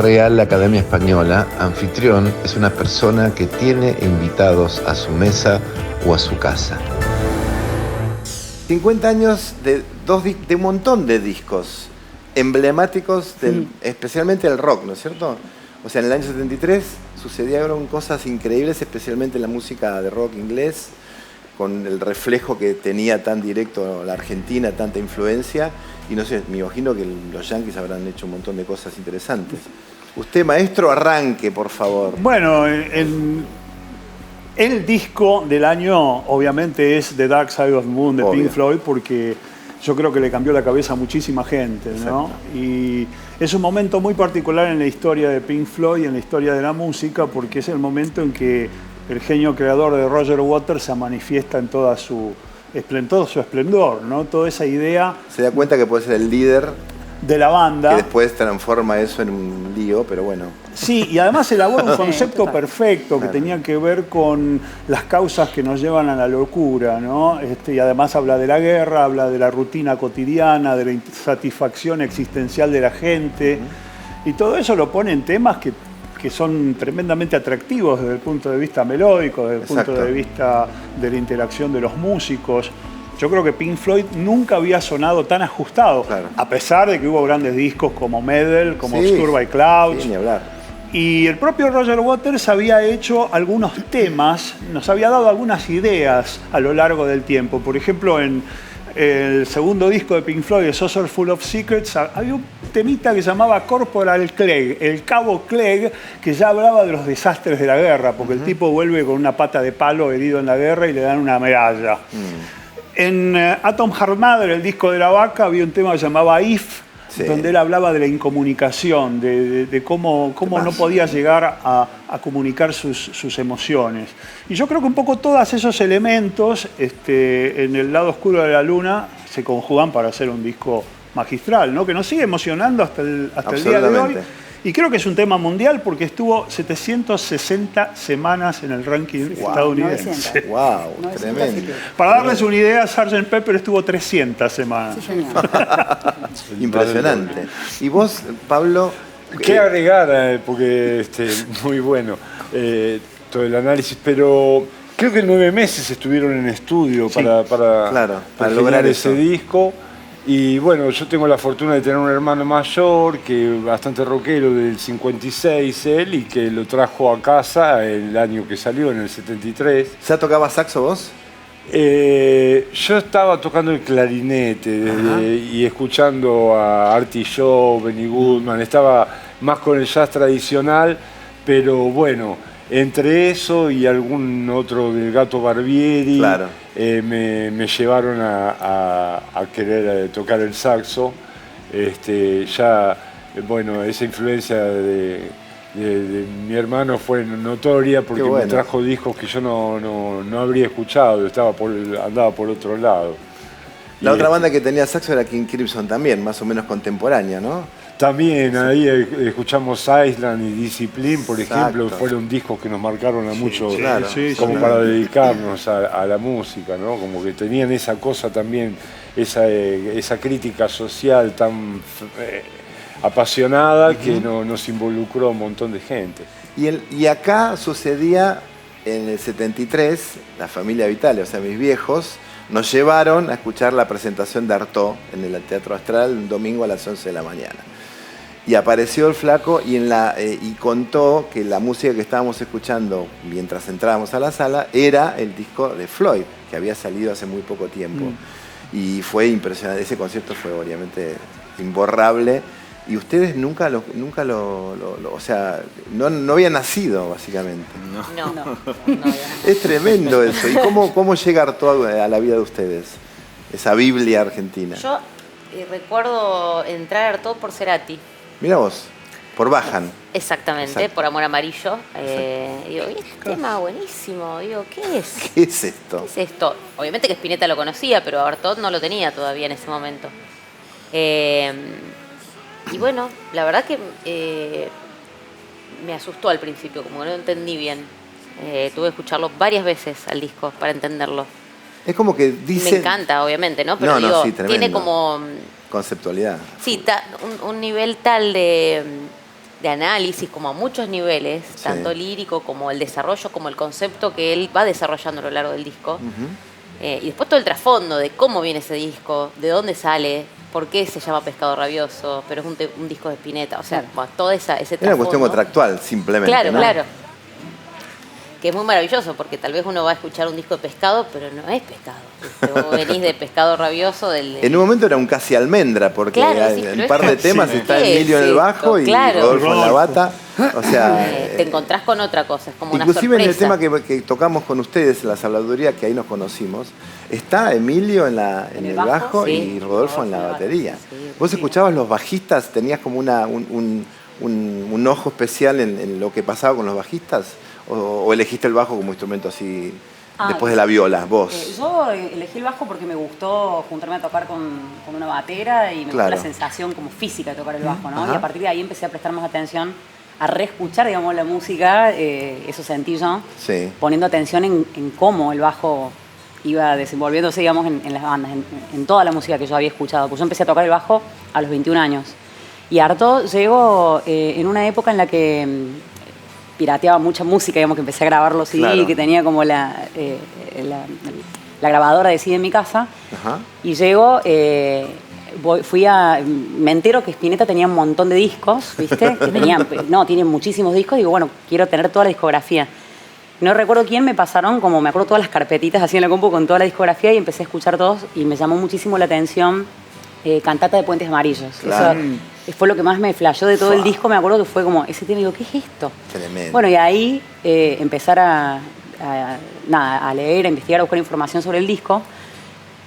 Real Academia Española, anfitrión es una persona que tiene invitados a su mesa o a su casa. 50 años de un montón de discos emblemáticos, especialmente del rock, ¿no es cierto? O sea, en el año 73 sucedieron cosas increíbles, especialmente en la música de rock inglés, con el reflejo que tenía tan directo la Argentina, tanta influencia. Y no sé, me imagino que los Yankees habrán hecho un montón de cosas interesantes. Usted, maestro, arranque, por favor. Bueno, el disco del año obviamente es The Dark Side of the Moon de Pink Floyd, porque yo creo que le cambió la cabeza a muchísima gente, ¿no? Y es un momento muy particular en la historia de Pink Floyd y en la historia de la música, porque es el momento en que el genio creador de Roger Waters se manifiesta en todo su esplendor, ¿no? Toda esa idea. Se da cuenta que puede ser el líder de la banda. Que después transforma eso en un lío, pero bueno. Sí, y además elabora un concepto perfecto que tenía que ver con las causas que nos llevan a la locura, ¿no? Y además habla de la guerra, habla de la rutina cotidiana, de la insatisfacción existencial de la gente. Y todo eso lo pone en temas que son tremendamente atractivos desde el punto de vista melódico, desde el punto de vista de la interacción de los músicos. Yo creo que Pink Floyd nunca había sonado tan ajustado, a pesar de que hubo grandes discos como Meddle, como Obscured by Clouds. Ni hablar. Y el propio Roger Waters había hecho algunos temas, nos había dado algunas ideas a lo largo del tiempo. Por ejemplo, en el segundo disco de Pink Floyd, The Saucer Full of Secrets, había un temita que se llamaba Corporal Clegg, el cabo Clegg, que ya hablaba de los desastres de la guerra, porque el tipo vuelve con una pata de palo herido en la guerra y le dan una medalla. En Atom Heart Mother, el disco de la vaca, había un tema que se llamaba If, donde él hablaba de la incomunicación, de cómo no podía llegar a comunicar sus emociones. Y yo creo que un poco todos esos elementos en el lado oscuro de la luna se conjugan para hacer un disco magistral, ¿no? Que nos sigue emocionando hasta el día de hoy. Y creo que es un tema mundial porque estuvo 760 semanas en el ranking estadounidense. ¡Wow! Tremendo. Para darles una idea, Sgt. Pepper estuvo 300 semanas. Sí, señor. Impresionante. ¿Y vos, Pablo? ¿Qué agregar? Porque muy bueno todo el análisis, pero creo que 9 meses estuvieron en estudio para lograr ese disco. Y bueno, yo tengo la fortuna de tener un hermano mayor, que bastante rockero, del 56 él, y que lo trajo a casa el año que salió, en el 73. ¿Ya tocaba saxo vos? Yo estaba tocando el clarinete y escuchando a Artie Shaw, Benny Goodman, estaba más con el jazz tradicional, pero bueno, entre eso y algún otro del Gato Barbieri, me llevaron a querer tocar el saxo. Bueno, esa influencia de mi hermano fue notoria porque me trajo discos que yo no habría escuchado, andaba por otro lado. La otra banda que tenía saxo era King Crimson también, más o menos contemporánea, ¿no? También ahí escuchamos Island y Discipline, por ejemplo, fueron discos que nos marcaron a muchos como para dedicarnos a la música, ¿no? Como que tenían esa cosa también, esa crítica social tan apasionada que nos involucró a un montón de gente. Y acá sucedía en el 73, la familia Vitale, o sea, mis viejos, nos llevaron a escuchar la presentación de Artaud en el Teatro Astral un domingo a las 11 de la mañana. Y apareció el flaco y contó que la música que estábamos escuchando mientras entrábamos a la sala era el disco de Floyd, que había salido hace muy poco tiempo. Y fue impresionante, ese concierto fue obviamente imborrable. Y ustedes nunca lo o sea, no habían nacido, básicamente. No. Es tremendo eso. ¿Y cómo llega Artaud a la vida de ustedes? Esa Biblia argentina. Yo recuerdo entrar a Artaud por Cerati. Mira vos, por Bajan. Exactamente, por Amor Amarillo. Digo, este tema buenísimo. Digo, ¿qué es? ¿Qué es esto? ¿Qué es esto? Obviamente que Spinetta lo conocía, pero Artaud no lo tenía todavía en ese momento. Y bueno, la verdad que me asustó al principio, como que no entendí bien. Tuve que escucharlo varias veces al disco para entenderlo. Es como que dice... Me encanta, obviamente, ¿no? Pero digo, tiene como... Conceptualidad. Sí, un nivel tal de de análisis, como a muchos niveles, tanto lírico como el desarrollo, como el concepto que él va desarrollando a lo largo del disco. Y después todo el trasfondo de cómo viene ese disco, de dónde sale, por qué se llama Pescado Rabioso, pero es un disco de Spinetta. O sea, todo ese trasfondo. Es una cuestión contractual, simplemente. Claro, ¿no? claro. Que es muy maravilloso, porque tal vez uno va a escuchar un disco de Pescado, pero no es Pescado. Vos venís de Pescado Rabioso. En un momento era un casi almendra, porque en un par de temas está Emilio en el bajo y Rodolfo en la bata. O sea, te encontrás con otra cosa, es como una sorpresa. Inclusive en el tema que tocamos con ustedes, en la habladuría, que ahí nos conocimos, está Emilio en el bajo y Rodolfo en la batería. Vos escuchabas los bajistas, tenías como un ojo especial en lo que pasaba con los bajistas, o elegiste el bajo como instrumento así después de la viola, vos. Yo elegí el bajo porque me gustó juntarme a tocar con una batera y me gustó la sensación como física de tocar el bajo, ¿no? Y a partir de ahí empecé a prestar más atención, a reescuchar, digamos, la música, eso sentí yo, poniendo atención en cómo el bajo iba desenvolviéndose, digamos, en las bandas, en toda la música que yo había escuchado. Pues yo empecé a tocar el bajo a los 21 años. Y Artaud llegó en una época en la que pirateaba mucha música, digamos, que empecé a grabar los CD, que tenía como la grabadora de CD en mi casa. Y llego, me entero que Spinetta tenía un montón de discos, ¿viste? Que tiene muchísimos discos. Digo, bueno, quiero tener toda la discografía. No recuerdo quién me pasaron, como me acuerdo todas las carpetitas así en la compu con toda la discografía, y empecé a escuchar todos y me llamó muchísimo la atención Cantata de Puentes Amarillos. Claro. Eso fue lo que más me flashó de todo el disco. Me acuerdo que fue como, ese tema, digo, ¿qué es esto? Tremendo. Bueno, y ahí empezar a leer, a investigar, a buscar información sobre el disco.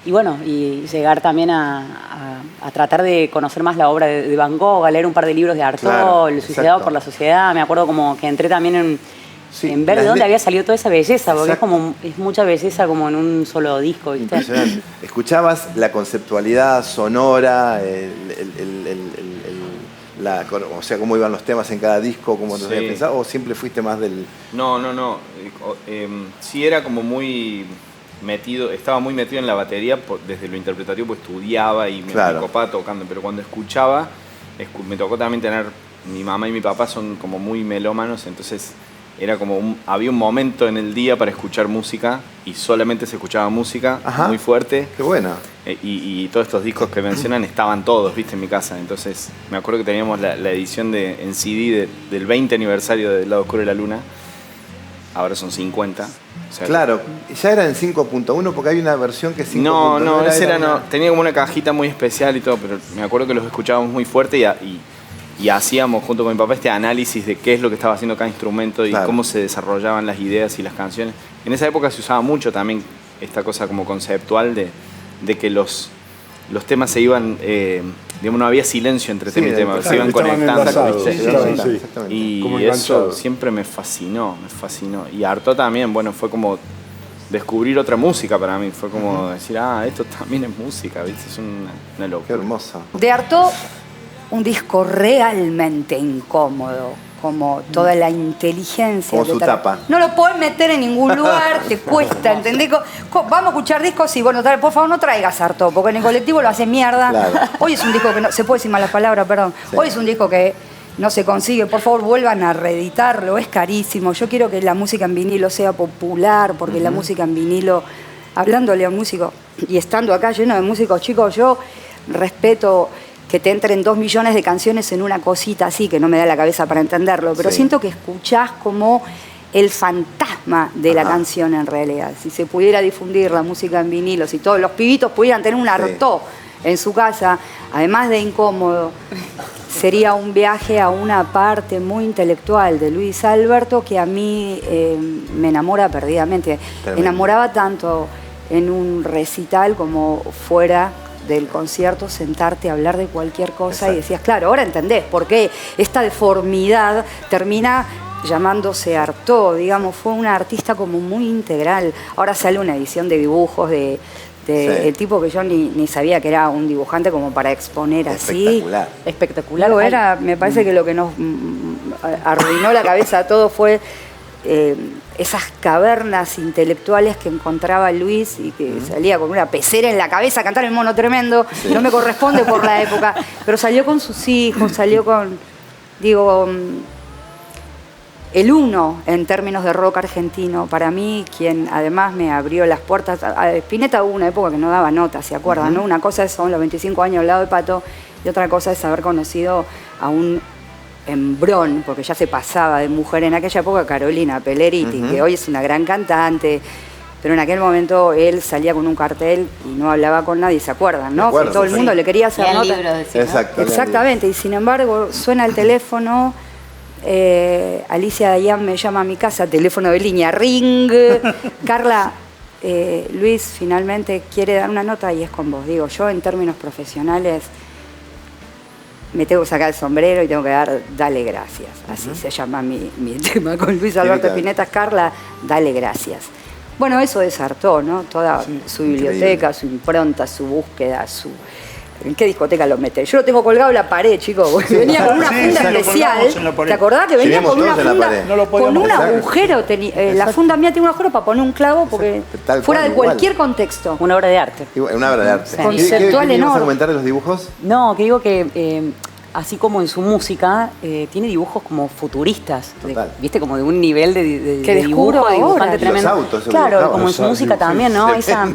Y bueno, y llegar también a tratar de conocer más la obra de Van Gogh, a leer un par de libros de Artaud, El suicidado por la sociedad. Me acuerdo como que entré también en ver de dónde había salido toda esa belleza, porque es mucha belleza como en un solo disco, ¿viste? Impresionante. ¿Escuchabas la conceptualidad sonora, o sea, cómo iban los temas en cada disco, cómo te habías pensado, o siempre fuiste más del...? No. Sí era como muy metido, estaba muy metido en la batería desde lo interpretativo, pues estudiaba y me copaba tocando, pero cuando escuchaba, me tocó también tener... Mi mamá y mi papá son como muy melómanos, entonces... Era como había un momento en el día para escuchar música y solamente se escuchaba música muy fuerte. Qué buena. Y todos estos discos que mencionan estaban todos, viste, en mi casa. Entonces me acuerdo que teníamos la edición en CD del 20 aniversario del Lado Oscuro de la Luna. Ahora son 50. O sea, claro, ya era en 5.1 porque hay una versión que 5.1. No, ese era tenía como una cajita muy especial y todo, pero me acuerdo que los escuchábamos muy fuerte y hacíamos junto con mi papá este análisis de qué es lo que estaba haciendo cada instrumento y cómo se desarrollaban las ideas y las canciones. En esa época se usaba mucho también esta cosa como conceptual de que los temas se iban, digamos, no había silencio entre tema y tema, se iban conectando. Y eso siempre me fascinó. Y Artaud también, bueno, fue como descubrir otra música para mí. Fue como decir, esto también es música, ¿viste? Es una locura. Qué hermoso. De Artaud, un disco realmente incómodo, como toda la inteligencia. Como su tapa. No lo podés meter en ningún lugar, te cuesta, ¿entendés? Vamos a escuchar discos y bueno, por favor no traigas Artaud, porque en el colectivo lo hacen mierda. Claro. Hoy es un disco que no se puede decir malas palabras, perdón. Sí. Hoy es un disco que no se consigue, por favor vuelvan a reeditarlo, es carísimo. Yo quiero que la música en vinilo sea popular, porque la música en vinilo, hablándole a un músico y estando acá lleno de músicos chicos, yo respeto que te entren 2 millones de canciones en una cosita así, que no me da la cabeza para entenderlo, pero siento que escuchás como el fantasma de la canción en realidad. Si se pudiera difundir la música en vinilo, si todos los pibitos pudieran tener un Artaud en su casa, además de incómodo, sería un viaje a una parte muy intelectual de Luis Alberto que a mí me enamora perdidamente. Tremendo. Enamoraba tanto en un recital como fuera del concierto, sentarte a hablar de cualquier cosa. Exacto. Y decías, claro, ahora entendés por qué esta deformidad termina llamándose Artaud, digamos, fue una artista como muy integral. Ahora sale una edición de dibujos de el tipo que yo ni sabía que era un dibujante como para exponer así. Espectacular. Me parece que lo que nos arruinó la cabeza a todos fue esas cavernas intelectuales que encontraba Luis y que salía con una pecera en la cabeza a cantar El Mono Tremendo. No me corresponde por la época, pero salió con sus hijos, salió con Digo, el uno en términos de rock argentino, para mí, quien además me abrió las puertas. A Spinetta hubo una época que no daba notas, ¿se acuerdan? ¿No? Una cosa son los 25 años al lado de Pato y otra cosa es haber conocido a un hembrón, porque ya se pasaba de mujer en aquella época, Carolina Pelleriti, que hoy es una gran cantante, pero en aquel momento él salía con un cartel y no hablaba con nadie, ¿se acuerdan? ¿No? Que todo el mundo le quería hacer notas. Exactamente, y sin embargo suena el teléfono. Alicia Dayan me llama a mi casa, teléfono de línea, ring. Carla, Luis finalmente quiere dar una nota y es con vos. Digo, yo en términos profesionales me tengo que sacar el sombrero y tengo que dar dale gracias. Así se llama mi tema con Luis Alberto Spinetta. Carla, dale gracias. Bueno, eso desartó, ¿no? Toda su biblioteca, su impronta, su búsqueda, ¿en qué discoteca lo mete? Yo lo tengo colgado en la pared, chicos, porque venía con una funda especial. ¿Te acordás que venía con una funda? Con un agujero. La funda mía tiene un agujero para poner un clavo, porque fuera de cualquier contexto. Una obra de arte. Una obra de arte. Conceptual enorme. ¿Ibas a comentar de los dibujos? No, que digo que así como en su música, tiene dibujos como futuristas. ¿Viste? Como de un nivel de dibujo, de dibujante tremendo. Los autos, claro, como en su música también, ¿no? Esa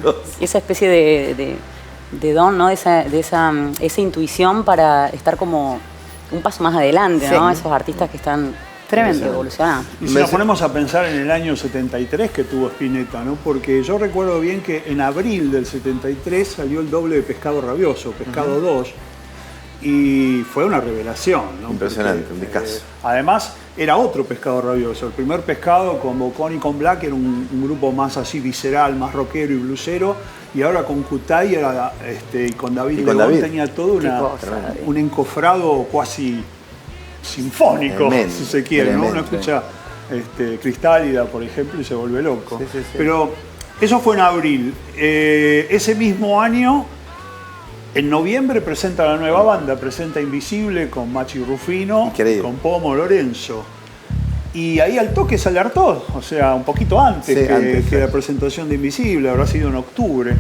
especie de don, ¿no? Esa intuición para estar como un paso más adelante, ¿no? Esos artistas que están tremendo evolucionando. Y si nos ponemos a pensar en el año 73 que tuvo Spinetta, ¿no? Porque yo recuerdo bien que en abril del 73 salió el doble de Pescado Rabioso, Pescado 2, y fue una revelación, ¿no? Impresionante, un discazo. Además, era otro Pescado Rabioso. El primer Pescado con Bocón y con Black era un grupo más así visceral, más rockero y blusero. Y ahora con Cutay y con David León tenía todo un encofrado cuasi sinfónico, si se quiere, ¿no? Uno escucha Cristálida, por ejemplo, y se vuelve loco. Sí. Pero eso fue en abril. Ese mismo año, en noviembre, presenta la nueva banda, presenta Invisible con Machi Rufino, increíble, con Pomo Lorenzo. Y ahí al toque sale Artaud, o sea, un poquito antes que la presentación de Invisible, habrá sido en octubre.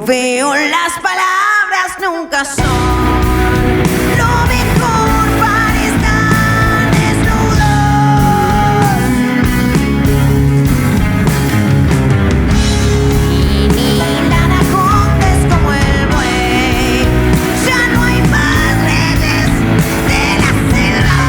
Veo las palabras nunca son lo mejor para estar desnudos. Y ni la anaconda es como el buey, ya no hay más reyes de la selva.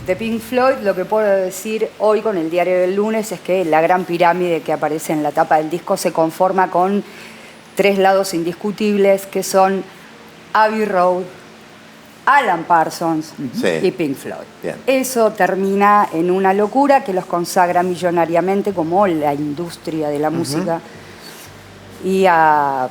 De Pink Floyd, lo que puedo decir hoy con el diario del lunes es que la gran pirámide que aparece en la tapa del disco se conforma con 3 lados indiscutibles que son Abbey Road, Alan Parsons y Pink Floyd. Bien. Eso termina en una locura que los consagra millonariamente como la industria de la música y a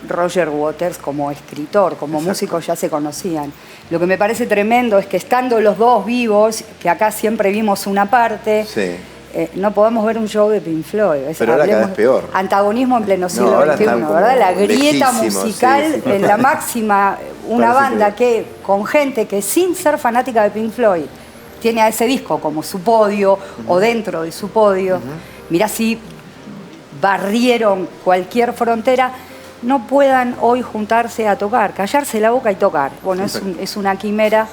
Roger Waters como escritor, como músico ya se conocían. Lo que me parece tremendo es que estando los dos vivos, que acá siempre vimos una parte, no podemos ver un show de Pink Floyd. Pero ahora cada vez peor. Antagonismo en pleno siglo XXI, ¿verdad? La grieta musical en la máxima, una banda que con gente que sin ser fanática de Pink Floyd tiene a ese disco como su podio o dentro de su podio. Mirá si barrieron cualquier frontera, no puedan hoy juntarse a tocar, callarse la boca y tocar. Bueno, es una quimera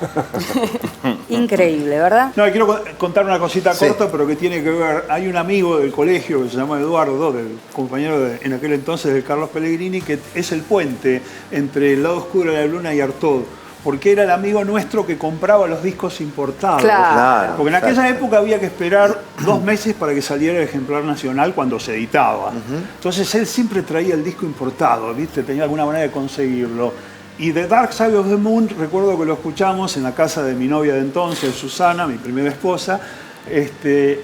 increíble, ¿verdad? No, quiero contar una cosita corta, pero que tiene que ver. Hay un amigo del colegio que se llama Eduardo, del compañero en aquel entonces de Carlos Pellegrini, que es el puente entre El lado oscuro de la luna y Artaud. Porque era el amigo nuestro que compraba los discos importados. Claro. Porque en aquella época había que esperar 2 meses para que saliera el ejemplar nacional cuando se editaba. Entonces él siempre traía el disco importado, ¿viste? Tenía alguna manera de conseguirlo. Y The Dark Side of the Moon, recuerdo que lo escuchamos en la casa de mi novia de entonces, Susana, mi primera esposa,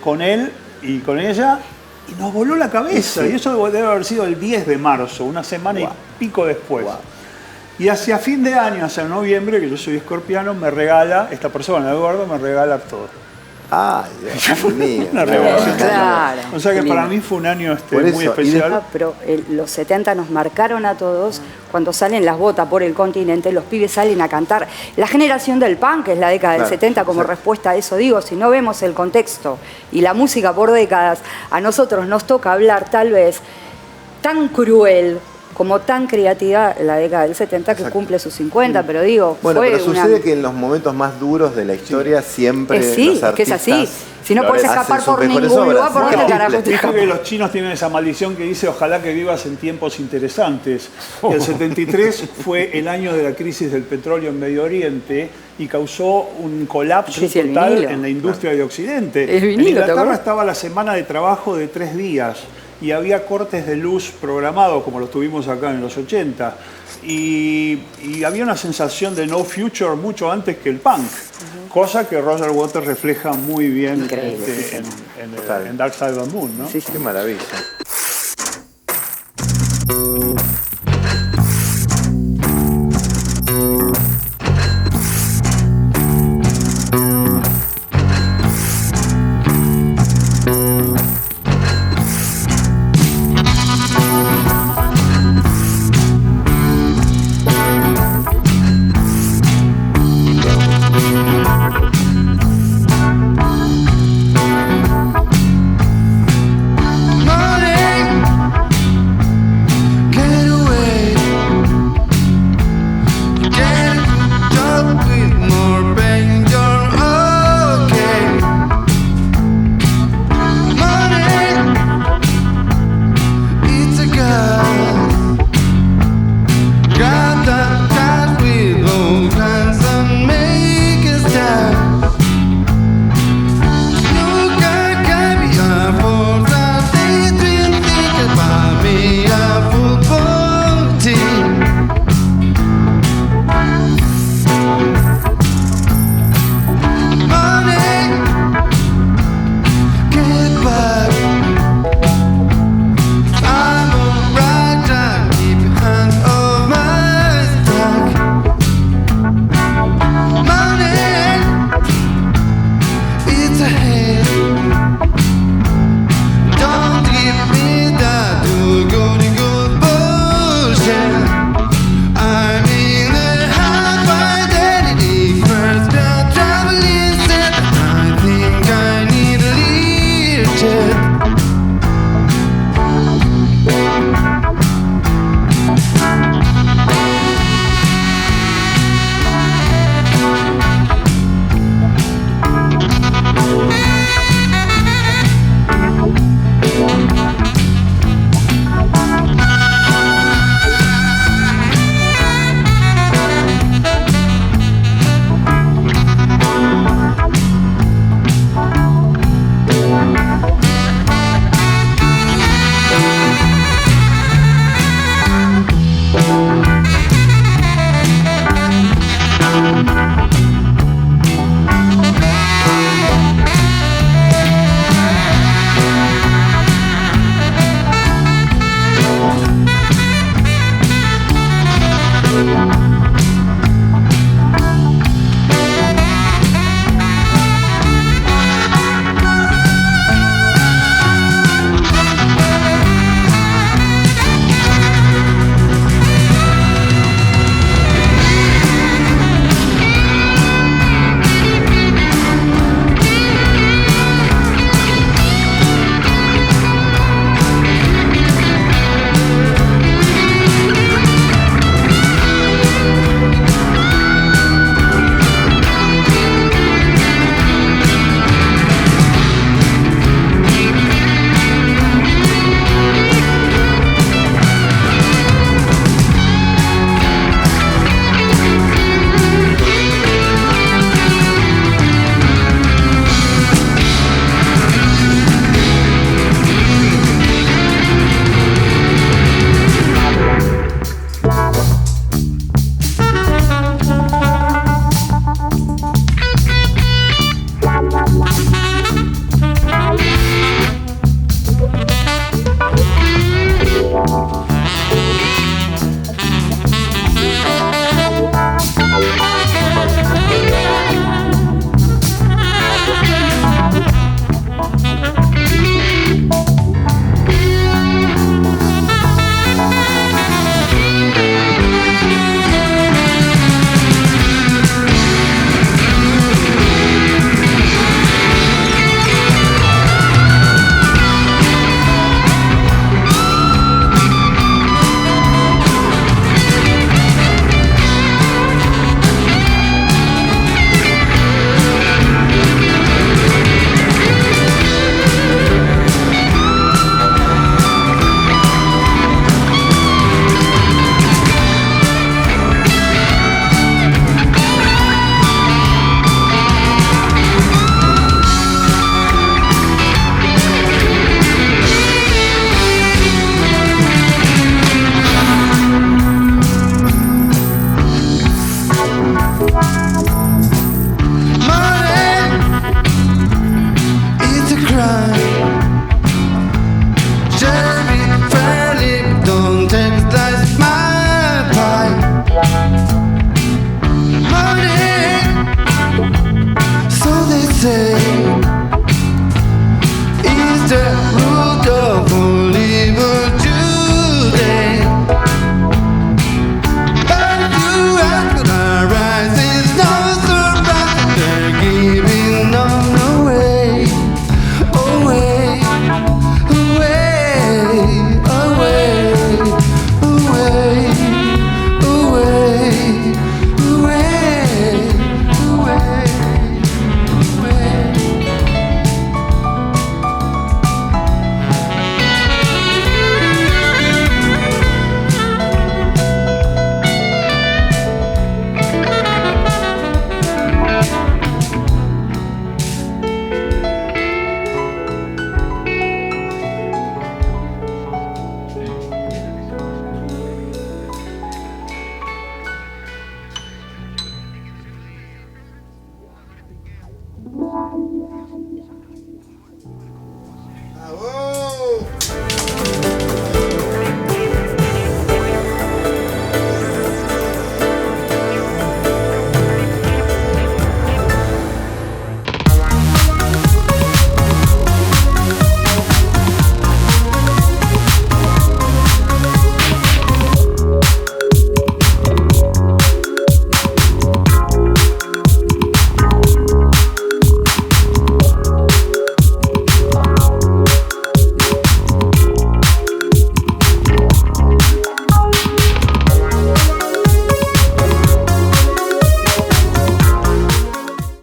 con él y con ella, y nos voló la cabeza. Y eso debe haber sido el 10 de marzo, una semana y pico después. Y hacia fin de año, hacia noviembre, que yo soy escorpiano, me regala, esta persona, Eduardo, me regala todo. Ay, Dios mío. Una revolución. Claro. O sea que para mí fue un año muy especial. Pero los 70 nos marcaron a todos. Cuando salen las botas por el continente, los pibes salen a cantar. La generación del punk es la década del 70 como respuesta a eso. Digo, si no vemos el contexto y la música por décadas, a nosotros nos toca hablar tal vez tan cruel como tan creativa la década del 70 que cumple sus 50, pero digo, bueno, pero sucede que en los momentos más duros de la historia siempre los artistas... que es así. Si no puedes escapar por ningún lugar, ¿por dónde carajo te escapas? Que los chinos tienen esa maldición que dice ojalá que vivas en tiempos interesantes. El 73 fue el año de la crisis del petróleo en Medio Oriente y causó un colapso total en la industria de Occidente. En Inglaterra estaba la semana de trabajo de 3 días. Y había cortes de luz programados, como los tuvimos acá en los 80. Y había una sensación de no future mucho antes que el punk. Cosa que Roger Waters refleja muy bien en Dark Side of the Moon, ¿no? Sí, qué maravilla.